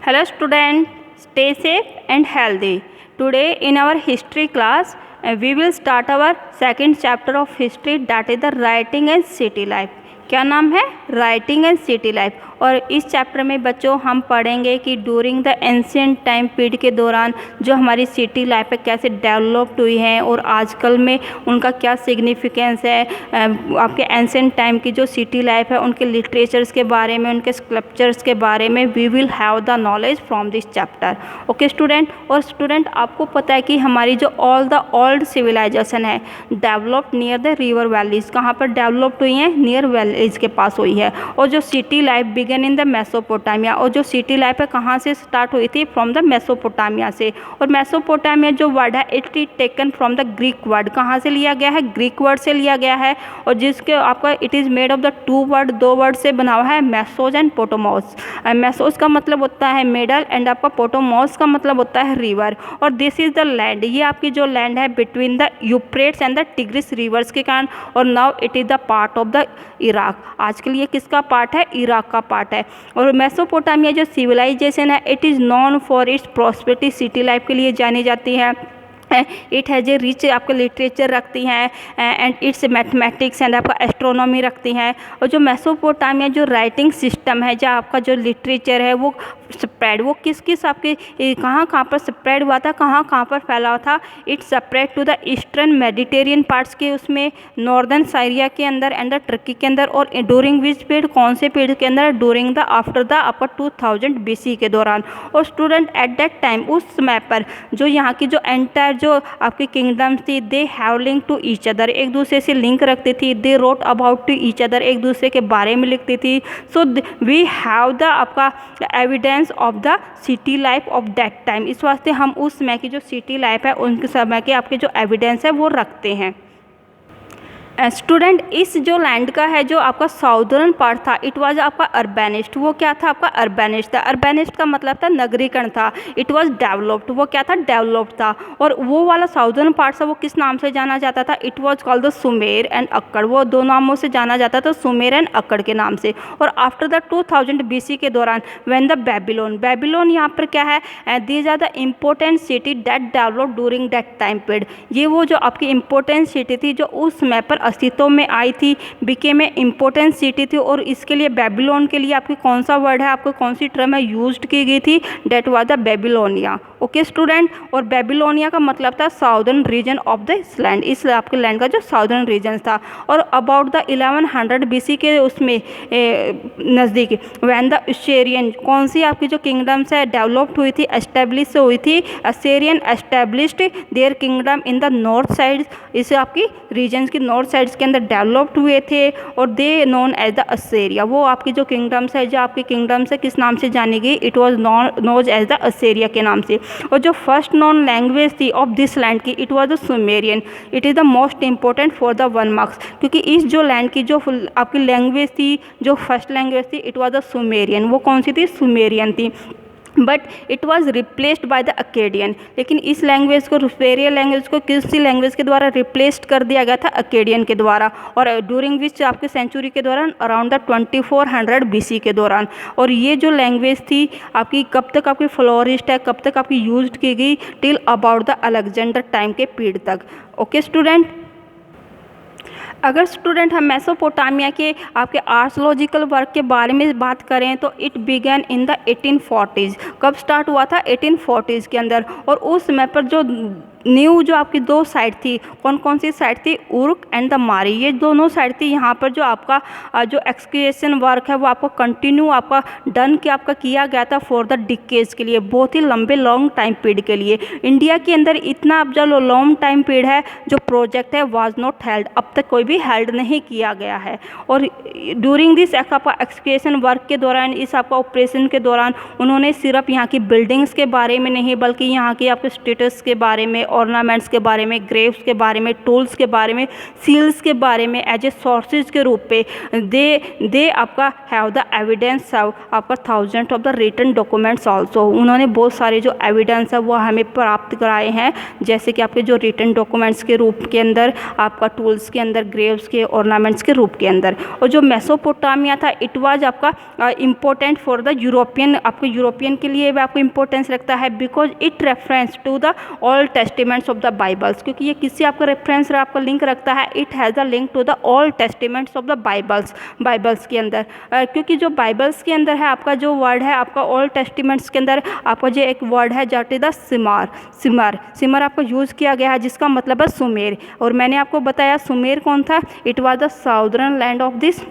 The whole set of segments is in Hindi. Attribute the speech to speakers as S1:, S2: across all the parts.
S1: Hello student, stay safe and healthy. Today in our history class, we will start our second chapter of history, that is the writing and city life. क्या नाम है? Writing and city life. और इस चैप्टर में बच्चों हम पढ़ेंगे कि during the ancient time period के दौरान जो हमारी सिटी लाइफ है कैसे डेवलप्ड हुई है और आजकल में उनका क्या सिग्निफिकेंस है। आपके एंशिएंट टाइम की जो सिटी लाइफ है उनके लिटरेचर्स के बारे में, उनके स्कल्पचर्स के बारे में we will have the knowledge from this chapter. Okay student. और स्टूडेंट आपको पता है कि हमारी जो ऑल द ओल्ड सिविलाइजेशन है developed near the river valleys, कहाँ पर डेवलप्ड हुई हैं? नियर वैलीज के पास हुई है। और जो city life began in the Mesopotamia, और जो सिटी लाइफ है कहाँ से स्टार्ट हुई थी? फ्रॉम द मेसोपोटामिया से। और मेसोपोटामिया जो वर्ड है it is taken from the Greek word, कहाँ से लिया गया है? ग्रीक वर्ड से लिया गया है। और जिसके आपका it is made of the two word, दो वर्ड से बना हुआ है, मेसोज एंड पोटोमोस। मेसोज का मतलब होता है मिडल एंड आपका पोटोमोस का मतलब होता है रिवर। और दिस इज द लैंड, ये आपकी जो लैंड है between the Euphrates and the tigris reverse के कारण। और now it is the part of the Iraq. आजकल ये किसका पार्ट है? इराक का पार्ट है। और मेसोपोटामिया जो सिविलाइजेशन है it is non for its prosperity, city life के लिए जानी जाती है। इट हैज़ ए रिच आपका लिटरेचर रखती हैं एंड इट्स मैथमेटिक्स एंड आपका एस्ट्रोनॉमी रखती हैं। और जो मेसोपोटामिया जो राइटिंग सिस्टम है, जहाँ आपका जो लिटरेचर है वो स्प्रेड, वो किस किस आपके कहाँ कहाँ पर स्प्रेड हुआ था, कहाँ कहाँ पर फैला हुआ था? It spread to the eastern Mediterranean parts के उसमें, नॉर्दर्न साइरिया के अंदर एंड द टर्की के अंदर। और ड्यूरिंग विच पीरियड, कौन से पीरियड के अंदर? ड्यूरिंग द आफ्टर द आपका 2000 BC के दौरान। और स्टूडेंट एट दैट टाइम, उस समय पर जो यहाँ की जो एंटायर जो आपकी किंगडम्स थी they have link to each other, एक दूसरे से लिंक रखती थी। They wrote about to each other, एक दूसरे के बारे में लिखती थी। सो वी हैव द आपका evidence of the city life of that time. इस वास्ते हम उस समय की जो सिटी लाइफ है उनके समय के आपके जो एविडेंस है वो रखते हैं। स्टूडेंट इस जो लैंड का है जो आपका साउदर्न पार्ट था इट वाज आपका अर्बेनिस्ट। वो क्या था? आपका अर्बेनिस्ट था। अर्बेनिस्ट का मतलब था नगरीकरण था। इट वाज डेवलप्ड, वो क्या था? डेवलप्ड था। और वो वाला साउदर्न पार्ट था वो किस नाम से जाना जाता था? It was called the Sumer and Akkad. वो दो नामों से जाना जाता था, सुमेर एंड अक्कड़ के नाम से। और आफ्टर द 2000 BC के दौरान व्हेन द बेबीलोन, बेबीलोन यहाँ पर क्या है? These are the important city that developed during that time period. ये वो जो आपकी इम्पोर्टेंट सिटी थी जो उस समय पर अस्तित्व में आई थी, बिकेम ए इम्पोर्टेंट सिटी थी। और इसके लिए बेबीलोन के लिए आपकी कौन सा वर्ड है, आपको कौन सी टर्म है यूज्ड की गई थी? That was the Babylonia. Okay student. और बेबीलोनिया का मतलब था southern region of the land, इस आपके लैंड का जो साउदर्न रीजन था। और अबाउट द 1100 BC के उसमें नज़दीक व्हेन द असेरियन, कौन सी आपकी जो किंगडम्स है डेवलप्ड हुई थी, एस्टेब्लिश हुई थी? Assyrian established their kingdom in the north side, इस आपकी रीजन की नॉर्थ साइड्स के अंदर डेवलप्ड हुए थे। और दे नोन एज द असेरिया, वो आपकी जो किंगडम्स है, जो आपकी किंगडम्स है किस नाम से जानी गई? It was known as the Assyria के नाम से। और जो फर्स्ट नॉन लैंग्वेज थी ऑफ दिस लैंड की it was the Sumerian. It is the most important for the 1 marks, क्योंकि इस जो लैंड की जो आपकी लैंग्वेज थी, जो फर्स्ट लैंग्वेज थी इट वाज द सुमेरियन। वो कौन सी थी? सुमेरियन थी। But it was replaced by the Akkadian. लेकिन इस लैंग्वेज को, सुमेरियन लैंग्वेज को किसी लैंग्वेज के द्वारा रिप्लेस्ड कर दिया गया था? अकेडियन के द्वारा। और ड्यूरिंग विच आपके सेंचुरी के दौरान अराउंड द 2400 BC के दौरान। और ये जो लैंग्वेज थी आपकी कब तक आपकी फ्लोरिश्ड है, कब तक आपकी यूज की गई? Till about the Alexander time के पीरियड तक। Okay student. अगर स्टूडेंट हम मेसोपोटामिया के आपके आर्कियोलॉजिकल वर्क के बारे में बात करें तो it began in the 1840s। कब स्टार्ट हुआ था? 1840s के अंदर। और उस समय पर जो न्यू जो आपकी दो साइड थी, कौन कौन सी साइड थी? उर्क एंड द मारी, ये दोनों साइड थी। यहाँ पर जो आपका जो एक्सकेवेशन वर्क है वो आपको कंटिन्यू आपका डन के आपका किया गया था फॉर द डिकेज के लिए, बहुत ही लंबे लॉन्ग टाइम पीरियड के लिए। इंडिया के अंदर इतना अब जो लॉन्ग टाइम पीरियड है जो प्रोजेक्ट है वाज नॉट हेल्ड, अब तक कोई भी हेल्ड नहीं किया गया है। और ड्यूरिंग दिस आपका एक्सकेवेशन वर्क के दौरान, इस आपका ऑपरेशन के दौरान उन्होंने सिर्फ यहाँ की बिल्डिंग्स के बारे में नहीं बल्कि यहाँ की आपके स्टेटस के बारे में ऑर्नामेंट्स के बारे में, ग्रेव्स के बारे में, टूल्स के बारे में, सील्स के बारे में एज ए सोर्सेज के रूप पे दे आपका हैव द एविडेंस आपका thousand of the written documents also. उन्होंने बहुत सारे जो एविडेंस है वो हमें प्राप्त कराए हैं, जैसे कि आपके जो रिटन डॉक्यूमेंट्स के रूप के अंदर, आपका टूल्स के अंदर, ग्रेव्स के, ऑर्नामेंट्स के रूप के अंदर। और जो मेसोपोटामिया था इट वाज आपका इम्पोर्टेंट फॉर द यूरोपियन, आपको यूरोपियन के लिए भी आपको इम्पोर्टेंस रखता है because it reference to the old testaments of the Bibles, क्योंकि ये किसी आपका रेफरेंस आपका लिंक रखता है, it has the link to the old testaments of the Bibles के अंदर। क्योंकि जो बाइबल्स के अंदर है आपका जो वर्ड है आपका ऑल टेस्टिमेंट्स के अंदर आपका जो एक वर्ड है जाट इज द सिमर आपको यूज़ किया गया है, जिसका मतलब है सुमेर। और मैंने आपको बताया सुमेर कौन था, it was the southern land of this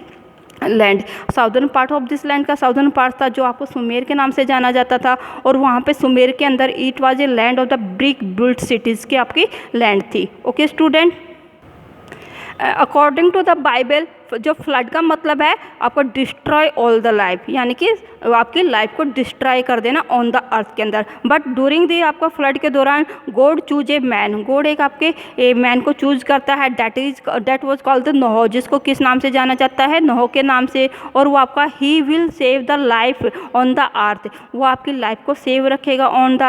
S1: land, southern part of this land का साउदर्न पार्ट था जो आपको सुमेर के नाम से जाना जाता था। और वहाँ पे सुमेर के अंदर it was a land of the brick built cities की आपकी लैंड थी। Okay student, according to the Bible जो फ्लड का मतलब है आपको डिस्ट्रॉय ऑल द लाइफ, यानी कि आपकी लाइफ को डिस्ट्रॉय कर देना ऑन द अर्थ के अंदर। बट ड्यूरिंग दी आपका फ्लड के दौरान God choose a man, God एक आपके मैन को चूज करता है, that was called the Noh, जिसको किस नाम से जाना जाता है, नोह के नाम से। और वो आपका he will save the life on the earth, वो आपकी लाइफ को सेव रखेगा ऑन द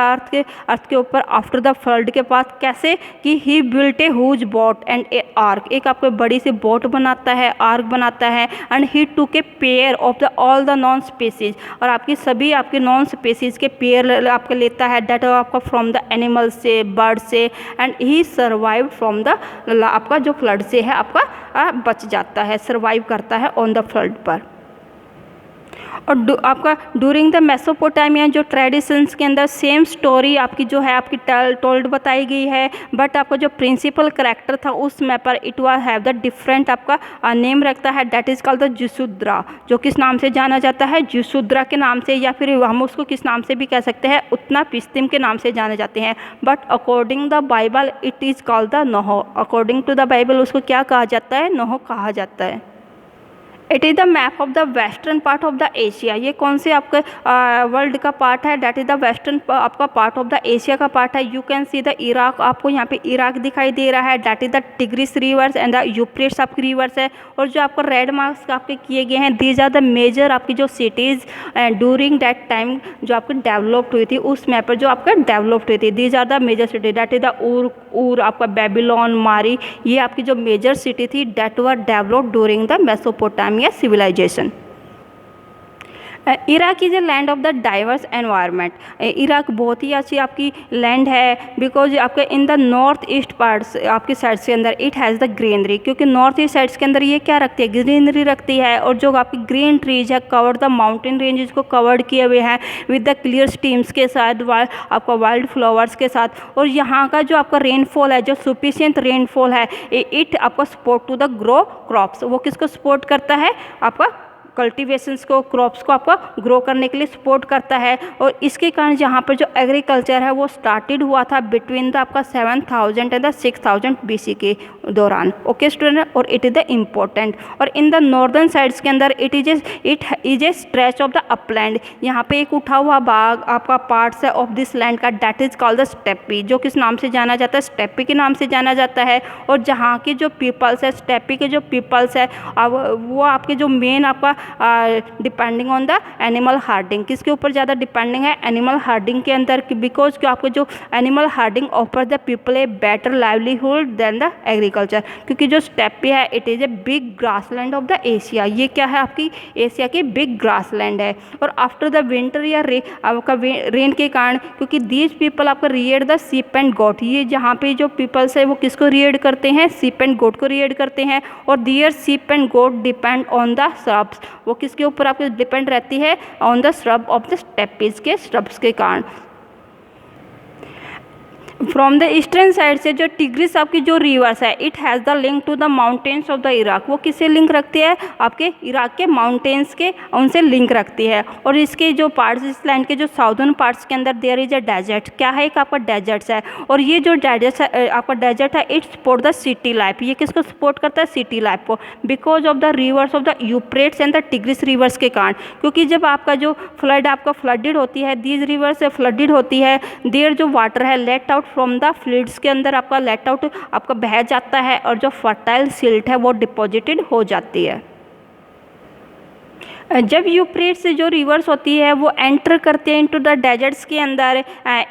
S1: अर्थ के ऊपर आफ्टर द फ्लड के बाद। कैसे कि he built a huge boat and a ark, एक आपको बड़ी सी बोट बनाता है, आर्क बनाता है। एंड ही टूक a pair of the all the non species, और आपकी सभी आपके नॉन स्पीसीज के पेयर आपके लेता है, डेट आपका फ्रॉम द एनिमल से, बर्ड से। And he survive from the आपका जो फ्लड से है आपका बच जाता है, सर्वाइव करता है ऑन द फ्लड पर। और आपका ड्यूरिंग द मेसोपोटामिया जो ट्रेडिशंस के अंदर सेम स्टोरी आपकी जो है आपकी टोल्ड बताई गई है, बट आपका जो प्रिंसिपल करेक्टर था उस मैप पर it was have the different आपका नेम रखता है, दैट इज़ कॉल्ड द जिसुद्रा, जो किस नाम से जाना जाता है, जिसुद्रा के नाम से, या फिर हम उसको किस नाम से भी कह सकते हैं, उतना पिस्तिम के नाम से जाने जाते हैं। But according the Bible it is called the Noah, according to the Bible उसको क्या कहा जाता है, नोह कहा जाता है। It is the map of the western part of the Asia, ये कौन से आपके वर्ल्ड का पार्ट है, डैट इज़ द वेस्टर्न आपका पार्ट ऑफ द एशिया का पार्ट है। You can see the Iraq, आपको यहाँ पे इराक दिखाई दे रहा है, that is the tigris reverse and the Euphrates आपकी रिवर्स है। और जो आपका रेड मार्क्स आपके किए गए हैं, दीज आर द मेजर आपकी जो सिटीज़ ड्यूरिंग दैट टाइम जो आपकी डेवलप्ड हुई थी, उस मैप पर जो आपका डेवलप्ड हुई थी, these are the major city, that is the Ur आपका बेबीलोन, मारी, ये आपकी जो मेजर सिटी थी that were developed during the Mesopotamia civilization. Iraq is a land of the diverse environment, Iraq बहुत ही अच्छी आपकी लैंड है बिकॉज आपके in the north east parts आपकी साइड्स के अंदर इट हैज़ द ग्रीनरी, क्योंकि नॉर्थ ईस्ट साइड्स के अंदर ये क्या रखती है, ग्रीनरी रखती है। और जो आपकी ग्रीन ट्रीज है कवर्ड द माउंटेन रेंजेस को कवर्ड किए हुए हैं विद द क्लियर स्ट्रीम्स के साथ, आपका वाइल्ड फ्लावर्स के साथ। और यहाँ का जो आपका रेनफॉल है, जो सुफिशियंट रेनफॉल है, इट आपका support to the grow crops, वो किसको सपोर्ट करता है, आपका कल्टीवेशंस को, क्रॉप्स को आपका ग्रो करने के लिए सपोर्ट करता है। और इसके कारण यहाँ पर जो एग्रीकल्चर है वो स्टार्टेड हुआ था बिटवीन द आपका 7000 एंड द 6000 BC के दौरान। ओके स्टूडेंट, और इट इज़ द इम्पोर्टेंट। और इन द नॉर्दर्न साइड्स के अंदर it is a stretch of the upland, यहाँ पे एक उठा हुआ भाग आपका पार्ट्स है ऑफ दिस लैंड का, that is called the steppe, जो किस नाम से जाना जाता है, स्टेपी के नाम से जाना जाता है। और जहाँ के जो पीपल्स है, स्टेपी के जो पीपल्स है, वो आपके जो मेन आपका depending on the animal herding, किसके ऊपर ज़्यादा डिपेंडिंग है, एनिमल हार्डिंग के अंदर, बिकॉज कि आपको जो animal herding offer the people a better livelihood than the agriculture, क्योंकि जो स्टेपी है it is a big grassland of the Asia, ये क्या है आपकी एशिया की बिग ग्रासलैंड है। और आफ्टर द विंटर या आपका रेन के कारण, क्योंकि दीज पीपल आपका रिएड द सीप एंड गोट, ये जहाँ पे जो पीपल्स है वो किसको रिएड करते हैं, सीप एंड गोट को रिएड करते हैं। और their sheep and goat depend on the shrubs, वो किसके ऊपर आपके डिपेंड रहती है, on the shrub of the steppes के श्रब्स के कारण। फ्रॉम द ईस्टर्न साइड से जो टिग्रिस आपकी जो रिवर्स है, it has the link to the mountains of the Iraq, वो किससे लिंक रखती है, आपके इराक के माउंटेन्स के, उनसे लिंक रखती है। और इसके जो पार्ट्स, इस लैंड के जो साउदर्न पार्ट्स के अंदर देयर इज अ डेजर्ट, क्या है, एक आपका डेजर्ट्स है। और ये जो डेजर्ट है आपका डेजर्ट है, it support the city life, ये किसको सपोर्ट करता है, सिटी लाइफ को, because of the reverse of the Euphrates and the tigris reverse के कारण। क्योंकि जब आपका जो फ्लड आपका फ्लडेड होती है, दीज रिवर्स फ्लडेड होती है, देयर जो वाटर है let out out from the fluids के अंदर आपका लेट आउट आपका बह जाता है और जो फर्टाइल सिल्ट है वो डिपॉजिटेड हो जाती है। जब यूफ्रेट्स से जो रिवर्स होती है वो एंटर करते हैं इनटू द डेजर्ट्स के अंदर,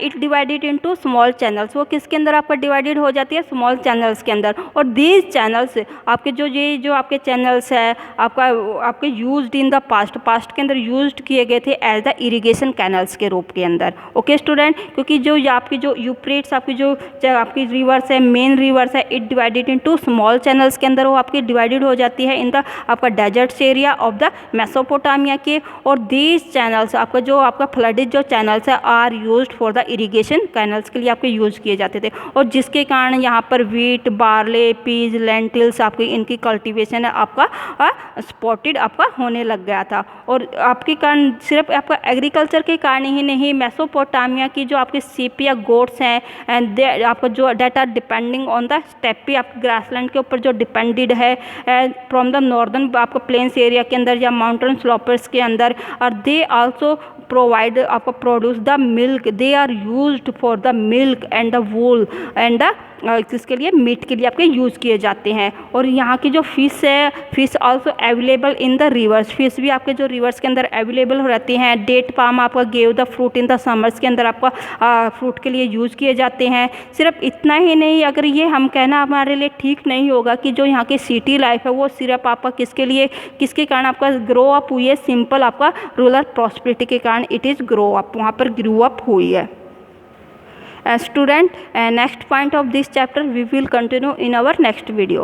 S1: it divided into small channels. वो किसके अंदर आपका डिवाइडेड हो जाती है? स्मॉल चैनल्स के अंदर। और दीज चैनल्स आपके जो आपके चैनल्स है आपके यूज्ड इन द पास्ट के अंदर यूज्ड किए गए थे एज द इरिगेशन कैनल्स के रूप के अंदर। ओके स्टूडेंट, क्योंकि जो आपकी जो यूफ्रेट्स आपकी रिवर्स है, मेन रिवर्स है, it divided into small channels के अंदर वो आपकी डिवाइडेड हो जाती है इन द आपका deserts area of the Mesopotamia के। और दीज चैनल्स आपका फ्लडेड जो चैनल्स है are used for the irrigation canals के लिए आपके यूज़ किए जाते थे। और जिसके कारण यहाँ पर वीट, बार्ले, पीज, लेंटिल्स आपकी इनकी कल्टीवेशन है आपका स्पॉटेड आपका होने लग गया था। और आपके कारण सिर्फ आपका एग्रीकल्चर के कारण ही नहीं, मेसोपोटामिया की जो आपके सीप या गोट्स हैं एंड आपका जो that are depending on the steppe आपके ग्रासलैंड के ऊपर जो डिपेंडेड है फ्रॉम द नॉर्दर्न आपका प्लेन्स एरिया के अंदर या माउंटेन स्लोपर्स के अंदर, और दे आल्सो प्रोवाइड आपको produce the milk, they are used for the milk and the wool and the किसके लिए? मीट के लिए आपके यूज़ किए जाते हैं। और यहाँ की जो फिश है, fish also available in the reverse, fish भी आपके जो रिवर्स के अंदर अवेलेबल हो रहती हैं। डेट पाम आपका gave the fruit in the summers के अंदर आपका फ्रूट के लिए यूज़ किए जाते हैं। सिर्फ इतना ही नहीं, अगर ये हम कहना हमारे लिए ठीक नहीं होगा कि जो यहाँ की सिटी लाइफ है वो सिर्फ आपका किसके कारण आपका ग्रो अप हुई है? सिंपल आपका रूरल प्रॉस्पेरिटी के कारण इट इज़ ग्रो अप, वहाँ पर ग्रो अप हुई है। Student, next point of this chapter we will continue in our next video.